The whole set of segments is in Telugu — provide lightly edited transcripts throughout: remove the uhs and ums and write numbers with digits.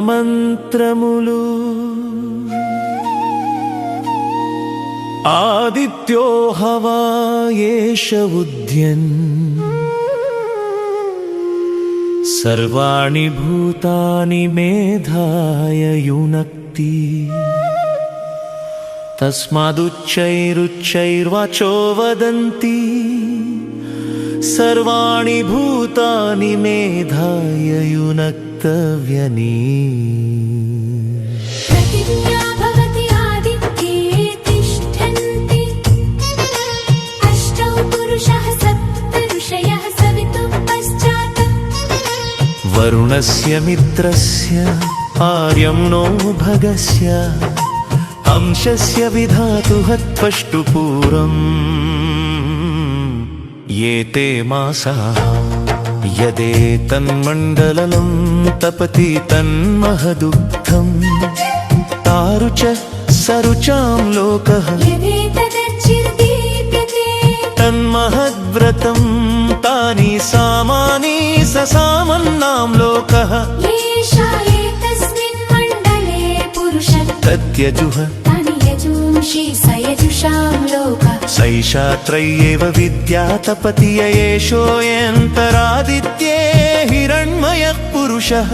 మంత్రములు ఆదిత్యో హవా ఏష ఉద్యన్ సర్వాణి భూతాని మేధాయ యునక్తి తస్మాదుచ్చైరుచ్చైర్వాచో వదంతి సర్వాణి భూతాని మేధాయ యునక్తవ్యని వరుణస్య మిత్రస్య ఆర్యమ్నో భగస్య అంశస్య విధాతుః త్వష్టుపూరం ఏతే మాసాః యదేతన్మండలం తపతి తన్మహదుగ్ధం తారుచ సరుచాం లోకః తన్మహద్వ్రతం తాని సామాని ససామన్నాం లోకః తత్యజుః సైషా త్రయ్యేవ విద్యా తపతి యేషోऽయంతరాదిత్యే హిరణ్మయః పురుషః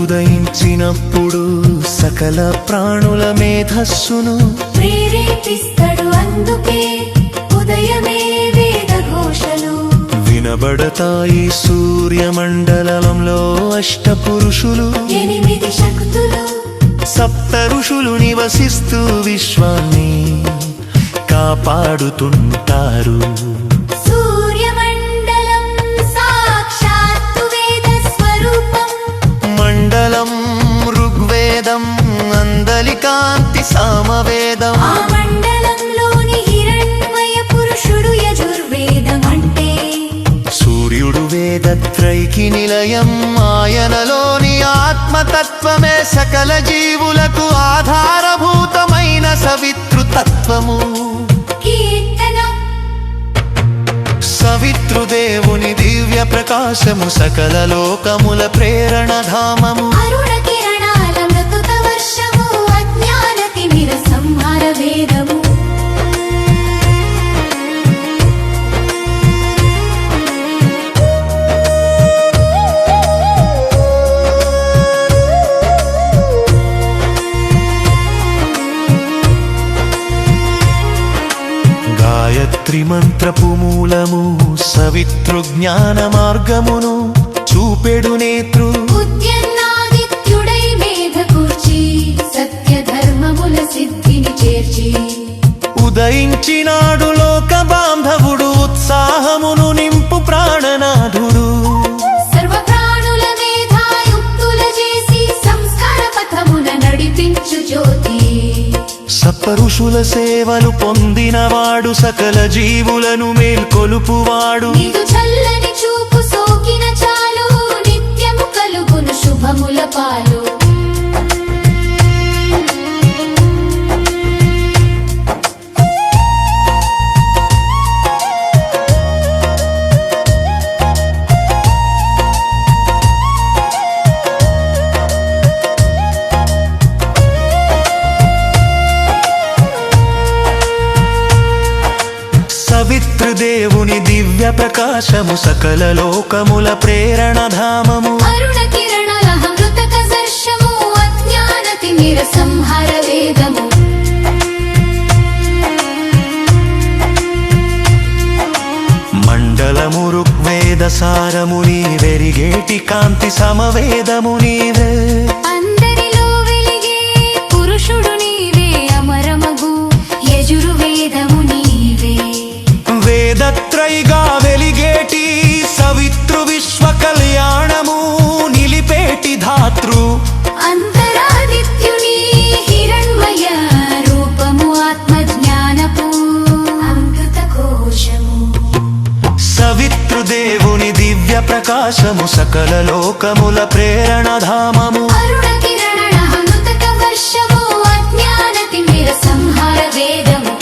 ఉదయించినప్పుడు సకల ప్రాణుల మేధస్సును ప్రేరేపిస్తాడు, అందుకే ఉదయమే వేదఘోషలు వినబడతాయి. సూర్యమండలంలో అష్టపురుషులు 8 శక్తులు సప్త ఋషులు నివసిస్తూ విశ్వాన్ని కాపాడుతుంటారు. మండలం ఋగ్వేదం, అందలికాంతి సామవేదం. ఆ మండలంలోని హిరణ్మయ పురుషుడు యజుర్వేదం అంటే సూర్యుడు వేదత్రైకి నిలయం. ఆయనలోని ఆత్మతత్వమే సకల జీవులకు ఆధారభూతమైన సవితృతత్వము. సవితృదేవుని దివ్య ప్రకాశము సకల లోకముల ప్రేరణ ధామము. అరుణ కిరణాల మృతుత వర్షము, అజ్ఞాన తిమిర సంహార వేదము. గాయత్రి మంత్రపు మూలము, సవితృ జ్ఞాన మార్గమును చూపెడు నేత్రు. ఉద్యన్నాదిత్యుడై మేధ కూర్చి, సత్య ధర్మముల సిద్ధిని చేర్చి ఉదయించినాడు లోక బాంధవుడు, ఉత్సాహమును నింపు ప్రాణనాథుడు. సర్వ ప్రాణుల మేధాయుక్తుల చేసి సంస్కార పథమున నడిపించు జ్యోతి. సప్తఋషుల సేవలు పొందినవాడు, సకల జీవులను మేల్కొలుపువాడు. నీదు చల్లని చూపు సోకిన చాలు, నిత్యము కలుగును శుభముల పాలు. సవితృదేవుని దివ్య ప్రకాశము సకల లోకముల ప్రేరణ ధామము. అరుణ కిరణాల అమృత కదర్శము, అజ్ఞాన తిమిర సంహార వేదము. మండలము ఋగ్వేద సారము నీవెరిగేటి కాంతి సమవేదము నీవే. అందరిలో వెలిగే పురుషుడు నీవే, అమరమగు యజుర్వేదము నీవే. వేదత్రైగా వెలిగేటి సవితృ విశ్వ కళ్యాణము నిలిపేటి ధాతృ. అంతరాదిత్యుడు ప్రకాశము సకల లోకముల ప్రేరణధామము అరుణ కిరణ అమృత వర్షము అజ్ఞాన తిమిర సంహార వేదము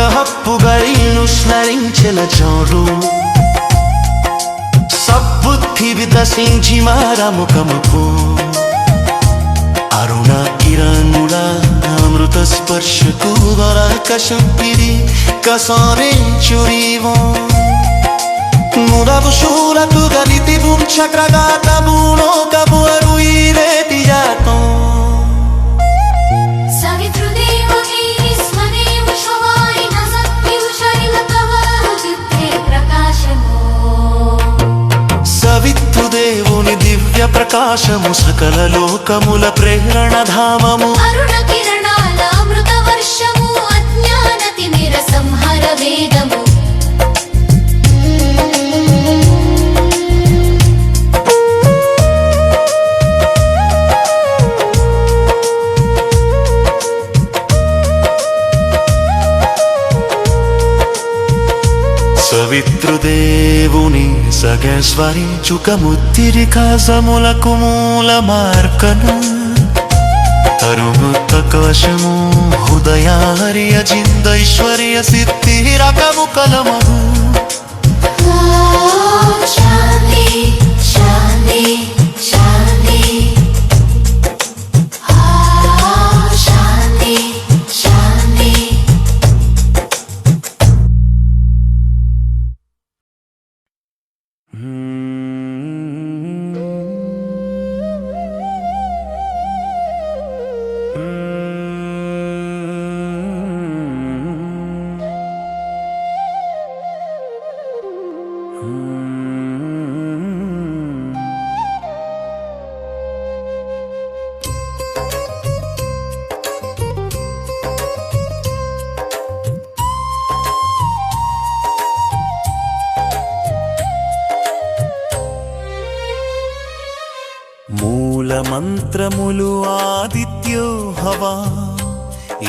హప్పుగళీను స్మరించిన చోడు సబ్బుద్ధి విదసించి మారముఖముకు అరుణ కిరణుడ అమృత స్పర్శకు వరకశుద్ధిరి కసారే చురీవో మురవు శూలకు గలితి చక్రగాత బూణో కబు అరుయిరేటి జాతో సవితృదేవుని దివ్య ప్రకాశము సకల లోకముల ప్రేరణధామము అరుణ కిరణాల అమృత వర్షము అజ్ఞాన తిమిర సంహార వేదము సవితృదేవుని సగస్వరించుకముత్తిరికాసములకు మూల మార్కన తరుముత కవశము హృదయార్య జిందైశ్వర్య సిద్ధి రకము కలమగు శాంతి శాంతి శాంతి శాంతి శాంతి మూలమంత్రములు ఆదిత్యో హవా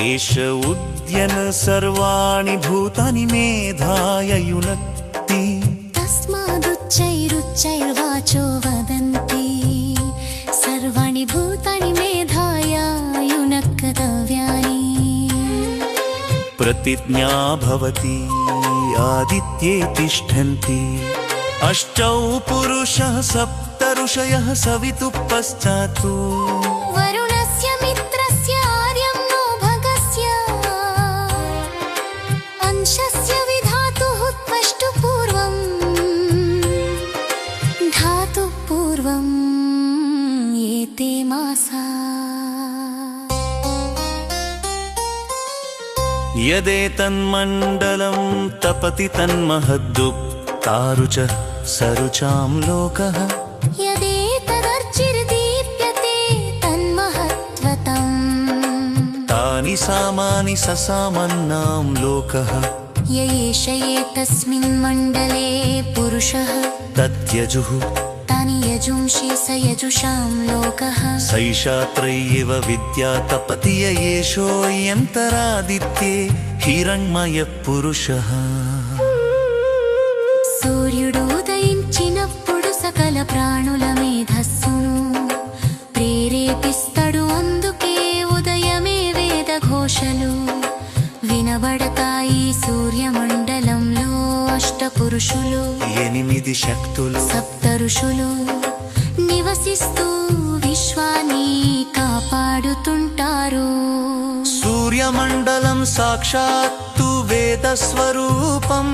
ఏష ఉద్యన సర్వాణి భూతాని మేధాయయునక్తి తస్మాదుచ్చైరుచ్చైర్వాచో వదంతి సర్వాణి భూతాని మేధాయ యునక్కతవ్యాని ప్రతిజ్ఞా భవతి ఆదిత్యే తిష్టంతి అష్టౌ పురుషః సప్త ఋషయః సవితుః పశ్చాత్తు వరుణస్య మిత్రస్య ఆర్యం నో భగస్య అంశస్య విధాతుః త్వష్టు పూర్వం ధాతుః పూర్వం ఏతే మాసా యదేతన్మండలం తపతి తన్మహద్దు తారుచ సరుచాం లోకః యదేతదర్చిర్దీప్యతే తన్మహత్వతం తాని సామాని ససామన్నాం లోకః య ఏష ఏతస్మిన్ మండలే పురుషః తత్యజుః తాని యజుంషి స యజుషాం లోకః సైషాత్రైవ విద్యా తపతి యేషోయంతరాదిత్యే హిరణ్మయ పురుషః సూర్యుడు ఉదయించినప్పుడు సకల ప్రాణుల మేధస్సును ప్రేరేపిస్తాడు అందుకే ఉదయమే వేద ఘోషలు వినబడతాయి సూర్యమండలంలో అష్టపురుషులు 8 శక్తులు సప్త ఋషులు నివసిస్తూ విశ్వాన్ని కాపాడుతుంటారు సూర్యమండలం సాక్షాత్తు వేద స్వరూపం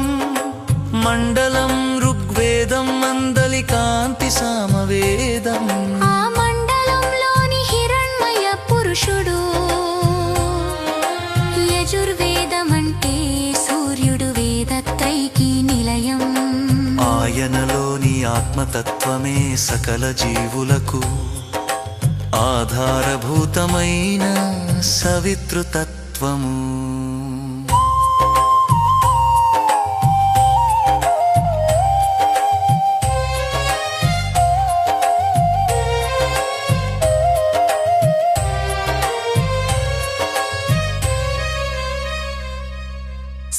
మండలం ఋగ్వేదం మందలి కాంతి సామవేదం ఆ మండలంలోని హిరణ్మయ పురుషుడు యజుర్వేదమంటే సూర్యుడు వేదత్రైకి నిలయం ఆయనలోని ఆత్మతత్వమే సకల జీవులకు ఆధారభూతమైన సవితృతత్వం ఆత్మతత్వము.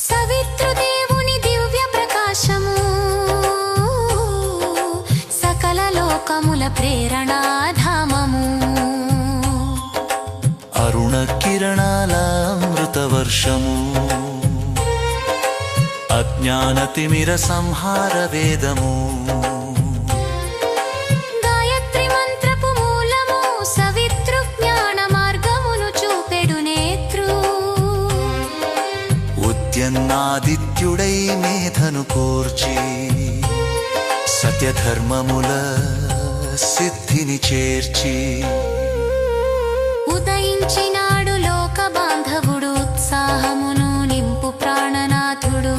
సవితృదేవుని దివ్య ప్రకాశము సకల లోకముల ప్రేరణాధామము. అరుణ కిరణాల అమృత వర్షము, అజ్ఞాన తిమిర సంహార వేదము. గాయత్రి మంత్రపు మూలము సవితృ జ్ఞాన మార్గమును చూపెడు నేత్రు. ఉద్యన్నాదిత్యుడై మేధను కూర్చి సత్యధర్మముల సిద్ధిని చేర్చి. ఉదయించినాడు లోక బాంధవుడు ఉత్సాహమును నింపు ప్రాణనాథుడు.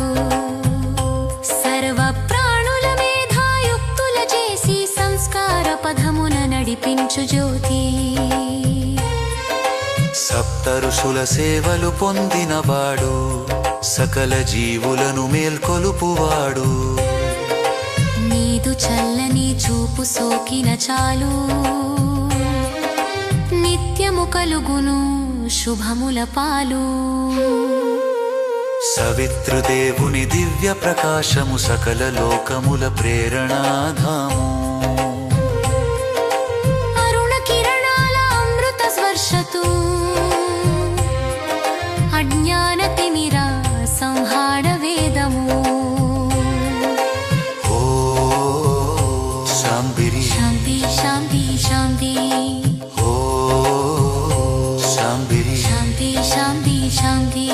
సర్వ ప్రాణుల మేధాయుక్తుల చేసి సంస్కార పదమున నడిపించు జ్యోతి. సప్త ఋషుల సేవలు పొందినవాడు, సకల జీవులను మేల్కొలుపువాడు. నీదు చల్లని చూపు సోకిన చాలు, నిత్యము కలుగును శుభముల పాలు. సవితృదేవుని దివ్య ప్రకాశము సకల లోకముల ప్రేరణాధాము. అరుణ కిరణాల అమృత స్పర్శతు అజ్ఞాన తిమిర సంహార వేదము. ఓ శాంతిరి శాంతి శాంతి శాంతి, ఓ శాంతిరి శాంతి శాంతి శాంతి.